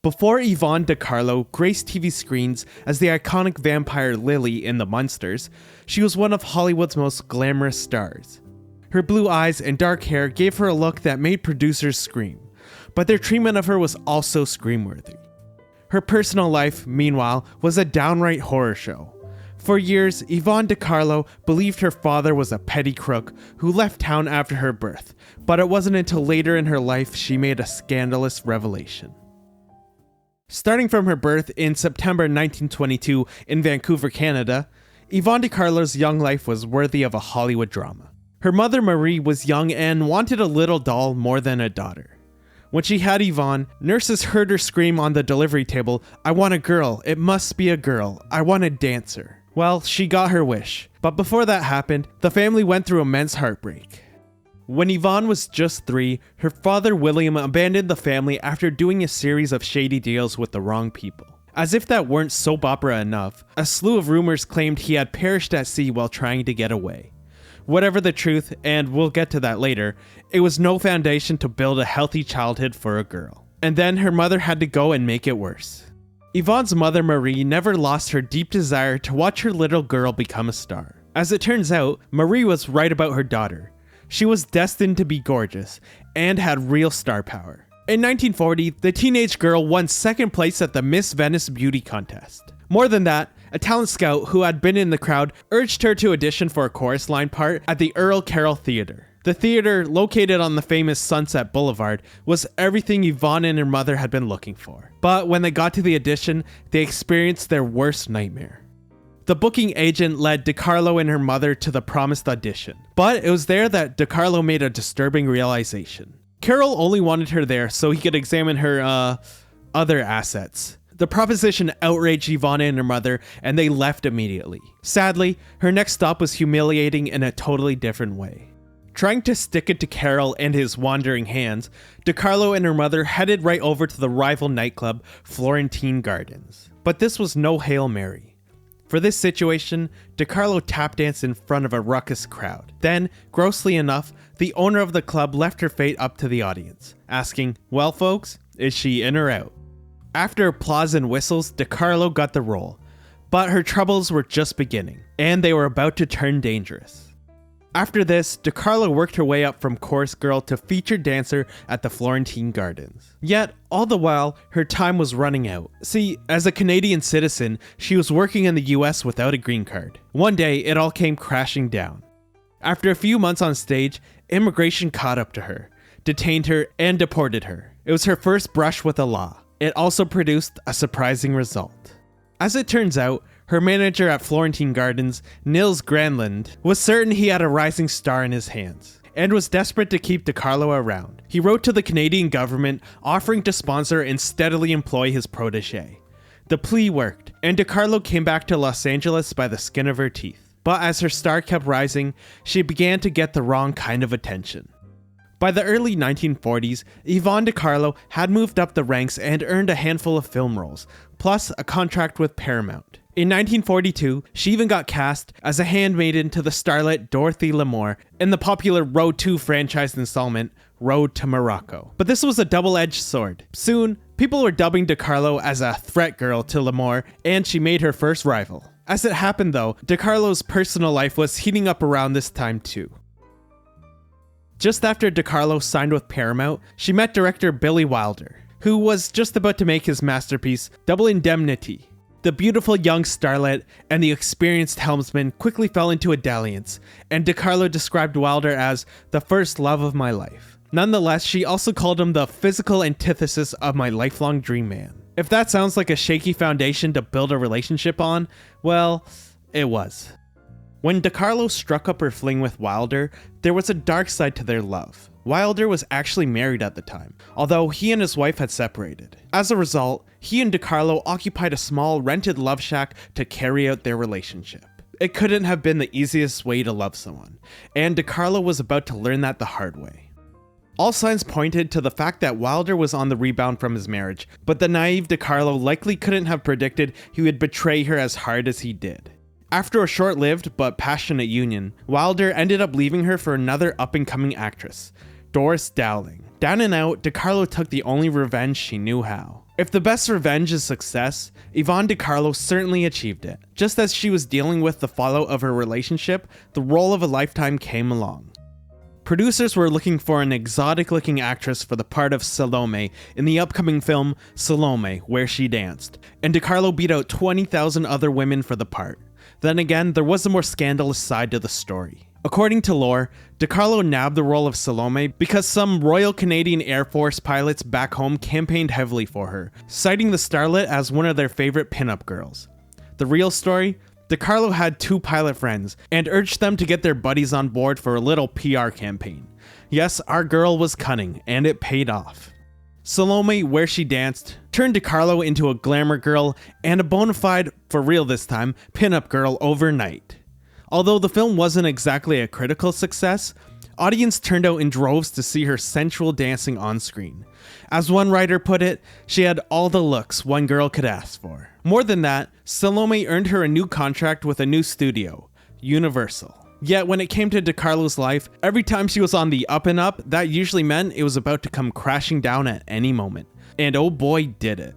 Before Yvonne De Carlo graced TV screens as the iconic vampire Lily in the Munsters, she was one of Hollywood's most glamorous stars. Her blue eyes and dark hair gave her a look that made producers scream, but their treatment of her was also scream-worthy. Her personal life, meanwhile, was a downright horror show. For years, Yvonne De Carlo believed her father was a petty crook who left town after her birth, but it wasn't until later in her life she made a scandalous revelation. Starting from her birth in September 1922 in Vancouver, Canada, Yvonne De Carlo's young life was worthy of a Hollywood drama. Her mother Marie was young and wanted a little doll more than a daughter. When she had Yvonne, nurses heard her scream on the delivery table, "I want a girl, it must be a girl, I want a dancer." Well, she got her wish, but before that happened, the family went through immense heartbreak. When Yvonne was just 3, her father William abandoned the family after doing a series of shady deals with the wrong people. As if that weren't soap opera enough, a slew of rumors claimed he had perished at sea while trying to get away. Whatever the truth, and we'll get to that later, it was no foundation to build a healthy childhood for a girl. And then her mother had to go and make it worse. Yvonne's mother Marie never lost her deep desire to watch her little girl become a star. As it turns out, Marie was right about her daughter. She was destined to be gorgeous, and had real star power. In 1940, the teenage girl won second place at the Miss Venice Beauty Contest. More than that, a talent scout who had been in the crowd urged her to audition for a chorus line part at the Earl Carroll Theatre. The theater, located on the famous Sunset Boulevard, was everything Yvonne and her mother had been looking for. But when they got to the audition, they experienced their worst nightmare. The booking agent led De Carlo and her mother to the promised audition, but it was there that De Carlo made a disturbing realization. Carroll only wanted her there so he could examine her, other assets. The proposition outraged Yvonne and her mother, and they left immediately. Sadly, her next stop was humiliating in a totally different way. Trying to stick it to Carroll and his wandering hands, De Carlo and her mother headed right over to the rival nightclub, Florentine Gardens. But this was no Hail Mary. For this situation, De Carlo tap danced in front of a ruckus crowd. Then, grossly enough, the owner of the club left her fate up to the audience, asking, "Well folks, is she in or out?" After applause and whistles, De Carlo got the role. But her troubles were just beginning, and they were about to turn dangerous. After this, De Carlo worked her way up from chorus girl to featured dancer at the Florentine Gardens. Yet, all the while, her time was running out. See, as a Canadian citizen, she was working in the US without a green card. One day, it all came crashing down. After a few months on stage, immigration caught up to her, detained her, and deported her. It was her first brush with the law. It also produced a surprising result. As it turns out, her manager at Florentine Gardens, Nils Granlund, was certain he had a rising star in his hands, and was desperate to keep De Carlo around. He wrote to the Canadian government offering to sponsor and steadily employ his protege. The plea worked, and De Carlo came back to Los Angeles by the skin of her teeth. But as her star kept rising, she began to get the wrong kind of attention. By the early 1940s, Yvonne De Carlo had moved up the ranks and earned a handful of film roles, plus a contract with Paramount. In 1942, she even got cast as a handmaiden to the starlet Dorothy Lamour in the popular Road 2 franchise installment, Road to Morocco. But this was a double-edged sword. Soon, people were dubbing De Carlo as a threat girl to Lamour, and she made her first rival. As it happened though, De Carlo's personal life was heating up around this time too. Just after De Carlo signed with Paramount, she met director Billy Wilder, who was just about to make his masterpiece, Double Indemnity. The beautiful young starlet and the experienced helmsman quickly fell into a dalliance, and De Carlo described Wilder as the first love of my life. Nonetheless, she also called him the physical antithesis of my lifelong dream man. If that sounds like a shaky foundation to build a relationship on, well, it was. When De Carlo struck up her fling with Wilder, there was a dark side to their love. Wilder was actually married at the time, although he and his wife had separated. As a result, he and De Carlo occupied a small rented love shack to carry out their relationship. It couldn't have been the easiest way to love someone, and De Carlo was about to learn that the hard way. All signs pointed to the fact that Wilder was on the rebound from his marriage, but the naive De Carlo likely couldn't have predicted he would betray her as hard as he did. After a short-lived but passionate union, Wilder ended up leaving her for another up-and-coming actress, Doris Dowling. Down and out, De Carlo took the only revenge she knew how. If the best revenge is success, Yvonne De Carlo certainly achieved it. Just as she was dealing with the fallout of her relationship, the role of a lifetime came along. Producers were looking for an exotic-looking actress for the part of Salome in the upcoming film Salome, Where She Danced, and De Carlo beat out 20,000 other women for the part. Then again, there was a more scandalous side to the story. According to lore, De Carlo nabbed the role of Salome because some Royal Canadian Air Force pilots back home campaigned heavily for her, citing the starlet as one of their favorite pinup girls. The real story? De Carlo had 2 pilot friends and urged them to get their buddies on board for a little PR campaign. Yes, our girl was cunning, and it paid off. Salome, Where She Danced, turned De Carlo into a glamour girl and a bona fide, for real this time, pinup girl overnight. Although the film wasn't exactly a critical success, audience turned out in droves to see her sensual dancing on screen. As one writer put it, she had all the looks one girl could ask for. More than that, Salome earned her a new contract with a new studio, Universal. Yet when it came to De Carlo's life, every time she was on the up and up, that usually meant it was about to come crashing down at any moment. And oh boy, did it.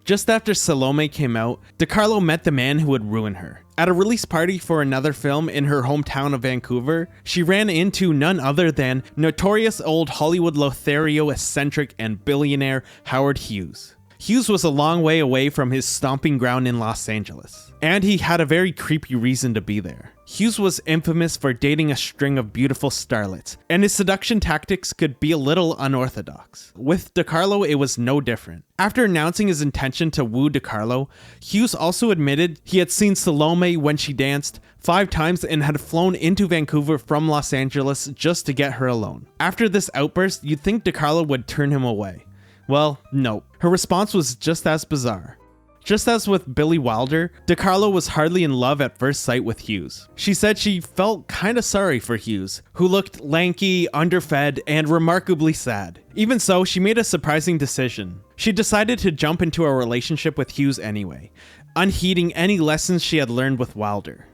Just after Salome came out, De Carlo met the man who would ruin her. At a release party for another film in her hometown of Vancouver, she ran into none other than notorious old Hollywood Lothario eccentric and billionaire Howard Hughes. Hughes was a long way away from his stomping ground in Los Angeles, and he had a very creepy reason to be there. Hughes was infamous for dating a string of beautiful starlets, and his seduction tactics could be a little unorthodox. With De Carlo, it was no different. After announcing his intention to woo De Carlo, Hughes also admitted he had seen Salome When She Danced 5 times and had flown into Vancouver from Los Angeles just to get her alone. After this outburst, you'd think De Carlo would turn him away. Well, no. Her response was just as bizarre. Just as with Billy Wilder, De Carlo was hardly in love at first sight with Hughes. She said she felt kinda sorry for Hughes, who looked lanky, underfed, and remarkably sad. Even so, she made a surprising decision. She decided to jump into a relationship with Hughes anyway, unheeding any lessons she had learned with Wilder.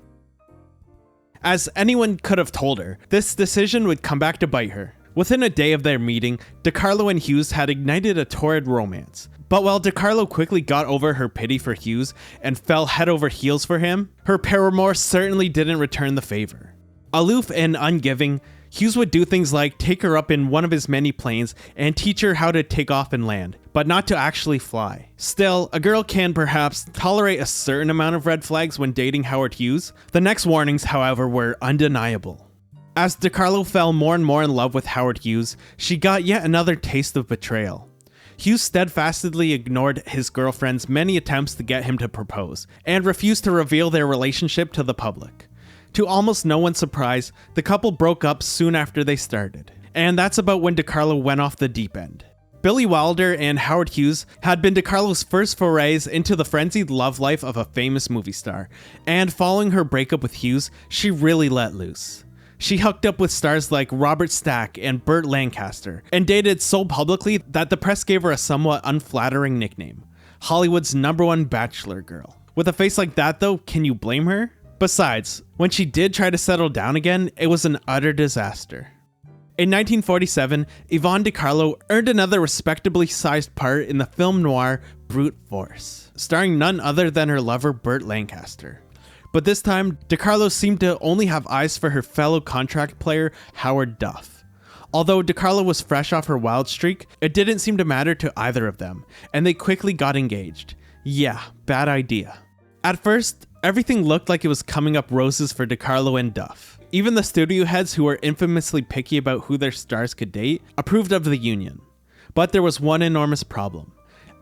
As anyone could have told her, this decision would come back to bite her. Within a day of their meeting, De Carlo and Hughes had ignited a torrid romance. But while De Carlo quickly got over her pity for Hughes and fell head over heels for him, her paramour certainly didn't return the favor. Aloof and ungiving, Hughes would do things like take her up in one of his many planes and teach her how to take off and land, but not to actually fly. Still, a girl can perhaps tolerate a certain amount of red flags when dating Howard Hughes. The next warnings, however, were undeniable. As De Carlo fell more and more in love with Howard Hughes, she got yet another taste of betrayal. Hughes steadfastly ignored his girlfriend's many attempts to get him to propose, and refused to reveal their relationship to the public. To almost no one's surprise, the couple broke up soon after they started. And that's about when De Carlo went off the deep end. Billy Wilder and Howard Hughes had been De Carlo's first forays into the frenzied love life of a famous movie star, and following her breakup with Hughes, she really let loose. She hooked up with stars like Robert Stack and Burt Lancaster, and dated so publicly that the press gave her a somewhat unflattering nickname, Hollywood's #1 bachelor girl. With a face like that though, can you blame her? Besides, when she did try to settle down again, it was an utter disaster. In 1947, Yvonne De Carlo earned another respectably sized part in the film noir Brute Force, starring none other than her lover Burt Lancaster. But this time, De Carlo seemed to only have eyes for her fellow contract player, Howard Duff. Although De Carlo was fresh off her wild streak, it didn't seem to matter to either of them, and they quickly got engaged. Yeah, bad idea. At first, everything looked like it was coming up roses for De Carlo and Duff. Even the studio heads, who were infamously picky about who their stars could date, approved of the union. But there was one enormous problem.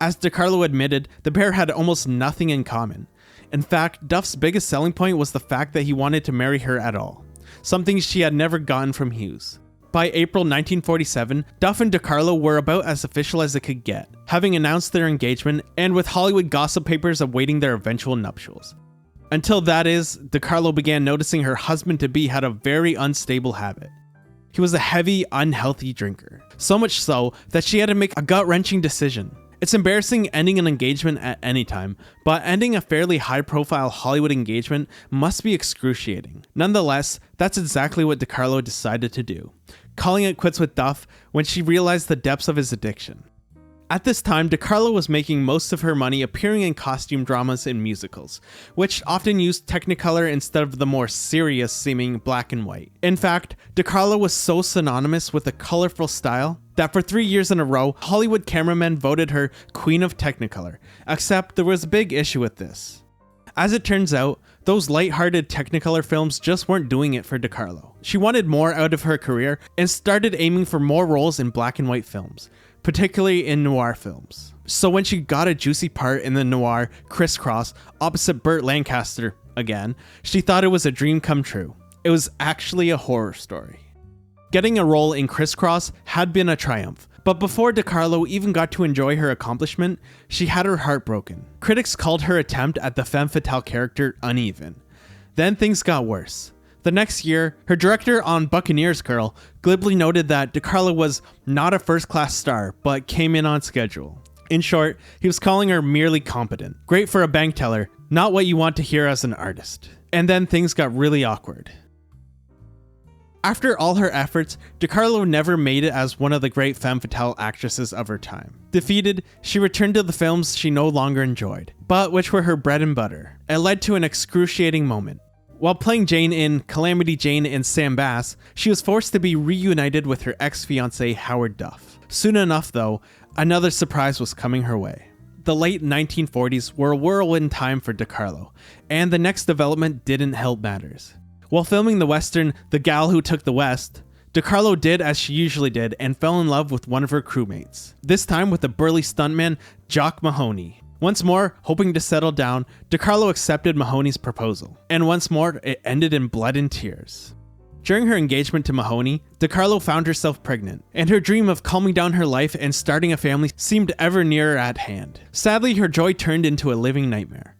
As De Carlo admitted, the pair had almost nothing in common. In fact, Duff's biggest selling point was the fact that he wanted to marry her at all, something she had never gotten from Hughes. By April 1947, Duff and De Carlo were about as official as it could get, having announced their engagement and with Hollywood gossip papers awaiting their eventual nuptials. Until that is, De Carlo began noticing her husband-to-be had a very unstable habit. He was a heavy, unhealthy drinker, so much so that she had to make a gut-wrenching decision. It's embarrassing ending an engagement at any time, but ending a fairly high-profile Hollywood engagement must be excruciating. Nonetheless, that's exactly what De Carlo decided to do, calling it quits with Duff when she realized the depths of his addiction. At this time, De Carlo was making most of her money appearing in costume dramas and musicals, which often used Technicolor instead of the more serious-seeming black and white. In fact, De Carlo was so synonymous with a colorful style that for 3 years in a row, Hollywood cameramen voted her Queen of Technicolor, except there was a big issue with this. As it turns out, those light-hearted Technicolor films just weren't doing it for De Carlo. She wanted more out of her career and started aiming for more roles in black and white films, particularly in noir films. So when she got a juicy part in the noir Crisscross opposite Burt Lancaster again, she thought it was a dream come true. It was actually a horror story. Getting a role in Crisscross had been a triumph, but before De Carlo even got to enjoy her accomplishment, she had her heart broken. Critics called her attempt at the femme fatale character uneven. Then things got worse. The next year, her director on Buccaneers Girl glibly noted that De Carlo was not a first-class star, but came in on schedule. In short, he was calling her merely competent. Great for a bank teller, not what you want to hear as an artist. And then things got really awkward. After all her efforts, De Carlo never made it as one of the great femme fatale actresses of her time. Defeated, she returned to the films she no longer enjoyed, but which were her bread and butter. It led to an excruciating moment. While playing Jane in Calamity Jane and Sam Bass, she was forced to be reunited with her ex-fiancé Howard Duff. Soon enough though, another surprise was coming her way. The late 1940s were a whirlwind time for De Carlo, and the next development didn't help matters. While filming the western The Gal Who Took the West, De Carlo did as she usually did and fell in love with one of her crewmates, this time with the burly stuntman Jock Mahoney. Once more, hoping to settle down, De Carlo accepted Mahoney's proposal, and once more, it ended in blood and tears. During her engagement to Mahoney, De Carlo found herself pregnant, and her dream of calming down her life and starting a family seemed ever nearer at hand. Sadly, her joy turned into a living nightmare.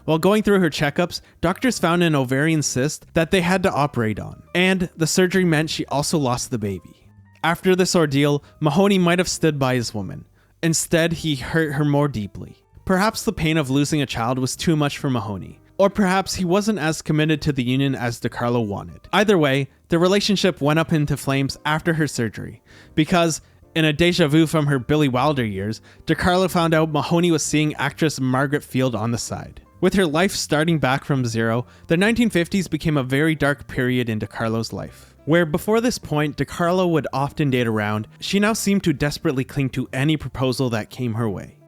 While going through her checkups, doctors found an ovarian cyst that they had to operate on, and the surgery meant she also lost the baby. After this ordeal, Mahoney might have stood by his woman. Instead, he hurt her more deeply. Perhaps the pain of losing a child was too much for Mahoney, or perhaps he wasn't as committed to the union as De Carlo wanted. Either way, the relationship went up into flames after her surgery, because, in a deja vu from her Billy Wilder years, De Carlo found out Mahoney was seeing actress Margaret Field on the side. With her life starting back from zero, the 1950s became a very dark period in De Carlo's life. Where before this point, De Carlo would often date around, she now seemed to desperately cling to any proposal that came her way.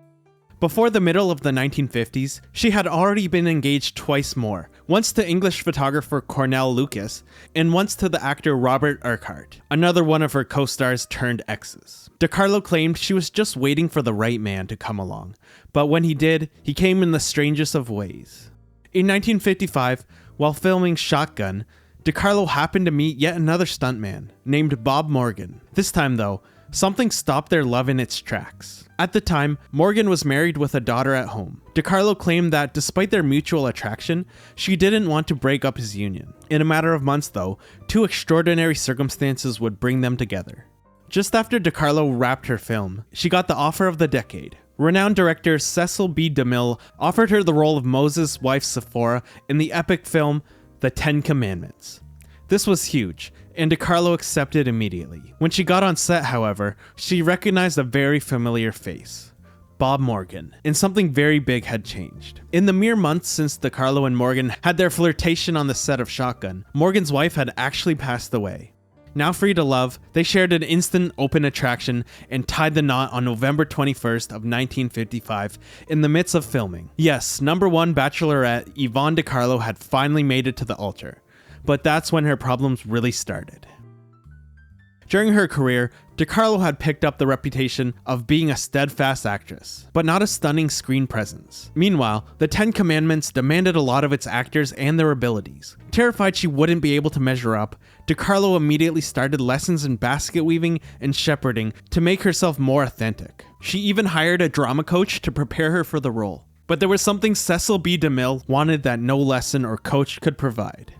Before the middle of the 1950s, she had already been engaged twice more, once to English photographer Cornell Lucas, and once to the actor Robert Urquhart, another one of her co-stars turned exes. De Carlo claimed she was just waiting for the right man to come along, but when he did, he came in the strangest of ways. In 1955, while filming Shotgun, De Carlo happened to meet yet another stuntman, named Bob Morgan. This time though, something stopped their love in its tracks. At the time, Morgan was married with a daughter at home. De Carlo claimed that despite their mutual attraction, she didn't want to break up his union. In a matter of months though, two extraordinary circumstances would bring them together. Just after De Carlo wrapped her film, she got the offer of the decade. Renowned director Cecil B. DeMille offered her the role of Moses' wife Sephora in the epic film The Ten Commandments. This was huge, and De Carlo accepted immediately. When she got on set, however, she recognized a very familiar face. Bob Morgan, and something very big had changed. In the mere months since De Carlo and Morgan had their flirtation on the set of Shotgun, Morgan's wife had actually passed away. Now free to love, they shared an instant open attraction and tied the knot on November 21st of 1955 in the midst of filming. Yes, #1 bachelorette Yvonne De Carlo had finally made it to the altar. But that's when her problems really started. During her career, De Carlo had picked up the reputation of being a steadfast actress, but not a stunning screen presence. Meanwhile, the Ten Commandments demanded a lot of its actors and their abilities. Terrified she wouldn't be able to measure up, De Carlo immediately started lessons in basket weaving and shepherding to make herself more authentic. She even hired a drama coach to prepare her for the role. But there was something Cecil B. DeMille wanted that no lesson or coach could provide.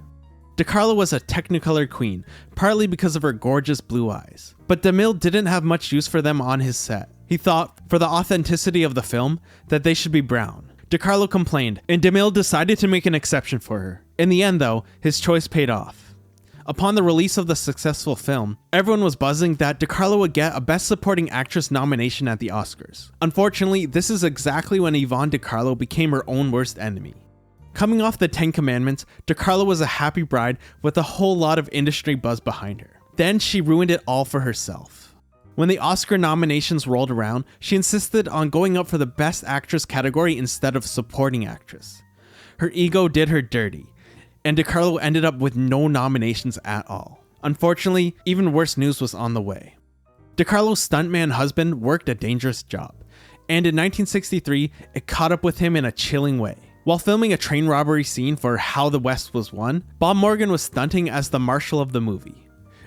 De Carlo was a Technicolor queen, partly because of her gorgeous blue eyes. But DeMille didn't have much use for them on his set. He thought, for the authenticity of the film, that they should be brown. De Carlo complained, and DeMille decided to make an exception for her. In the end though, his choice paid off. Upon the release of the successful film, everyone was buzzing that De Carlo would get a Best Supporting Actress nomination at the Oscars. Unfortunately, this is exactly when Yvonne De Carlo became her own worst enemy. Coming off the 10 Commandments, De Carlo was a happy bride with a whole lot of industry buzz behind her. Then she ruined it all for herself. When the Oscar nominations rolled around, she insisted on going up for the Best Actress category instead of Supporting Actress. Her ego did her dirty, and De Carlo ended up with no nominations at all. Unfortunately, even worse news was on the way. De Carlo's stuntman husband worked a dangerous job, and in 1963, it caught up with him in a chilling way. While filming a train robbery scene for How the West Was Won, Bob Morgan was stunting as the marshal of the movie.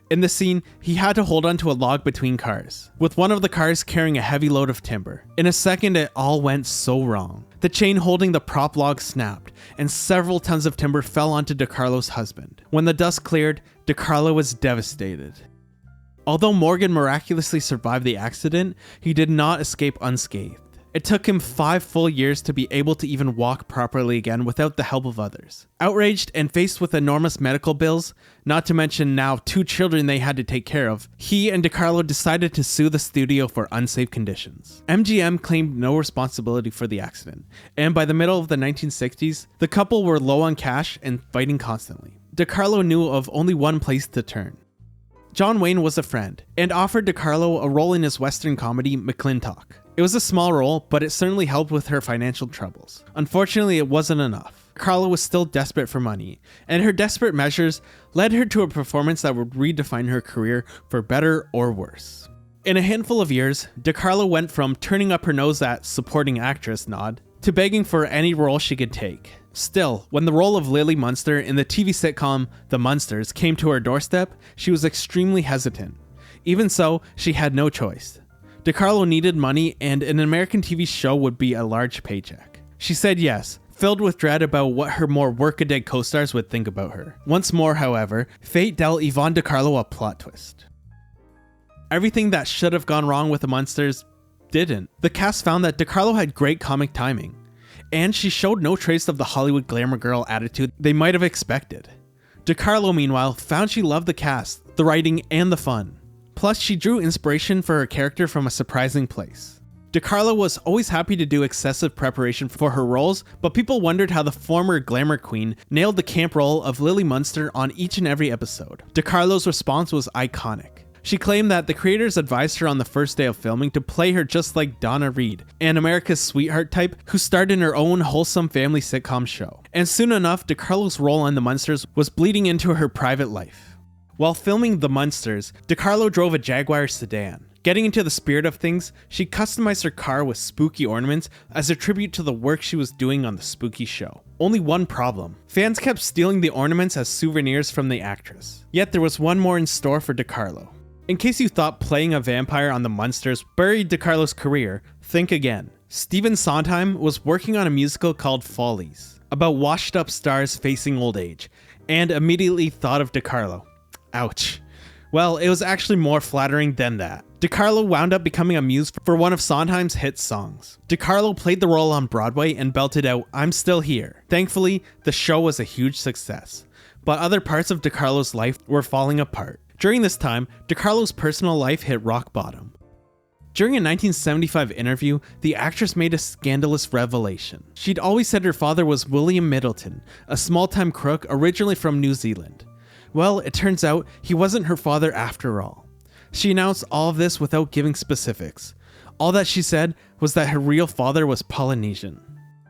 In the scene, he had to hold onto a log between cars, with one of the cars carrying a heavy load of timber. In a second, it all went so wrong. The chain holding the prop log snapped, and several tons of timber fell onto De Carlo's husband. When the dust cleared, De Carlo was devastated. Although Morgan miraculously survived the accident, he did not escape unscathed. It took him 5 full years to be able to even walk properly again without the help of others. Outraged and faced with enormous medical bills, not to mention now 2 children they had to take care of, he and De Carlo decided to sue the studio for unsafe conditions. MGM claimed no responsibility for the accident, and by the middle of the 1960s, the couple were low on cash and fighting constantly. De Carlo knew of only one place to turn. John Wayne was a friend, and offered De Carlo a role in his Western comedy, McClintock. It was a small role, but it certainly helped with her financial troubles. Unfortunately, it wasn't enough. Carlo was still desperate for money, and her desperate measures led her to a performance that would redefine her career for better or worse. In a handful of years, De Carlo went from turning up her nose at supporting actress nod to begging for any role she could take. Still, when the role of Lily Munster in the TV sitcom The Munsters came to her doorstep, she was extremely hesitant. Even so, she had no choice. De Carlo needed money, and an American TV show would be a large paycheck. She said yes, filled with dread about what her more workaday co-stars would think about her. Once more, however, fate dealt Yvonne De Carlo a plot twist. Everything that should have gone wrong with the Munsters didn't. The cast found that De Carlo had great comic timing, and she showed no trace of the Hollywood glamour girl attitude they might have expected. De Carlo, meanwhile, found she loved the cast, the writing, and the fun. Plus, she drew inspiration for her character from a surprising place. De Carlo was always happy to do excessive preparation for her roles, but people wondered how the former glamour queen nailed the camp role of Lily Munster on each and every episode. De Carlo's response was iconic. She claimed that the creators advised her on the first day of filming to play her just like Donna Reed, an America's sweetheart type who starred in her own wholesome family sitcom show. And soon enough, De Carlo's role on The Munsters was bleeding into her private life. While filming The Munsters, De Carlo drove a Jaguar sedan. Getting into the spirit of things, she customized her car with spooky ornaments as a tribute to the work she was doing on the spooky show. Only one problem. Fans kept stealing the ornaments as souvenirs from the actress. Yet there was one more in store for De Carlo. In case you thought playing a vampire on The Munsters buried De Carlo's career, think again. Stephen Sondheim was working on a musical called Follies, about washed-up stars facing old age, and immediately thought of De Carlo. Ouch. Well, it was actually more flattering than that. De Carlo wound up becoming a muse for one of Sondheim's hit songs. De Carlo played the role on Broadway and belted out, "I'm Still Here." Thankfully, the show was a huge success, but other parts of De Carlo's life were falling apart. During this time, De Carlo's personal life hit rock bottom. During a 1975 interview, the actress made a scandalous revelation. She'd always said her father was William Middleton, a small-time crook originally from New Zealand. Well, it turns out he wasn't her father after all. She announced all of this without giving specifics. All that she said was that her real father was Polynesian.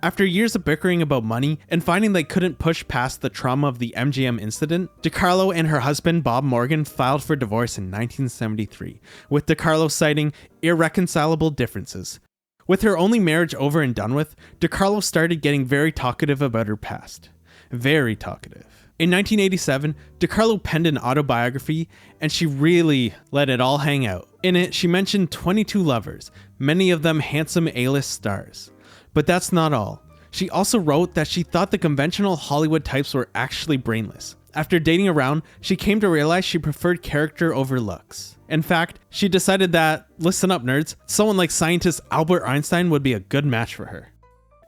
After years of bickering about money and finding they couldn't push past the trauma of the MGM incident, De Carlo and her husband Bob Morgan filed for divorce in 1973, with De Carlo citing irreconcilable differences. With her only marriage over and done with, De Carlo started getting very talkative about her past. Very talkative. In 1987, De Carlo penned an autobiography, and she really let it all hang out. In it, she mentioned 22 lovers, many of them handsome A-list stars. But that's not all. She also wrote that she thought the conventional Hollywood types were actually brainless. After dating around, she came to realize she preferred character over looks. In fact, she decided that, listen up nerds, someone like scientist Albert Einstein would be a good match for her.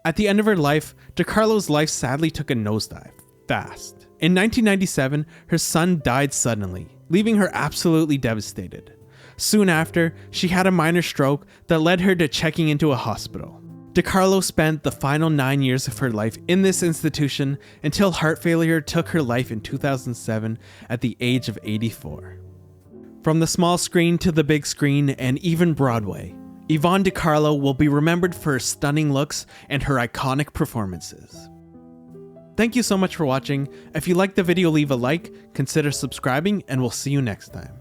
At the end of her life, De Carlo's life sadly took a nosedive. Fast. In 1997, her son died suddenly, leaving her absolutely devastated. Soon after, she had a minor stroke that led her to checking into a hospital. De Carlo spent the final 9 years of her life in this institution until heart failure took her life in 2007 at the age of 84. From the small screen to the big screen and even Broadway, Yvonne De Carlo will be remembered for her stunning looks and her iconic performances. Thank you so much for watching. If you liked the video, leave a like, consider subscribing, and we'll see you next time.